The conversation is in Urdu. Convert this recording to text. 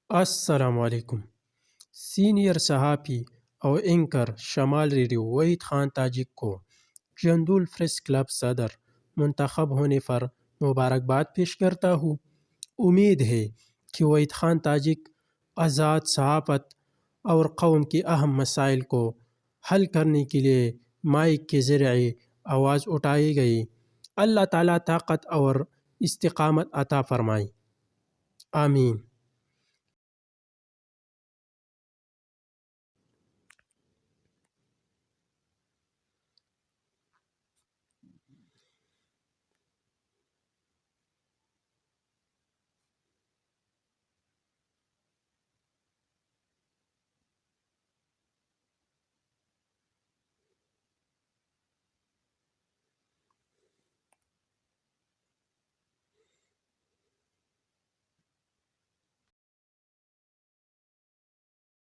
السلام علیکم۔ سینئر صحافی اور اینکر شمال ریڈیو وحید خان تاجک کو جندول پریس کلب صدر منتخب ہونے پر مبارکباد پیش کرتا ہوں۔ امید ہے کہ وحید خان تاجک آزاد صحافت اور قوم کی اہم مسائل کو حل کرنے کے لیے مائک کے ذریعے آواز اٹھائی گئی۔ اللہ تعالیٰ طاقت اور استقامت عطا فرمائے، آمین۔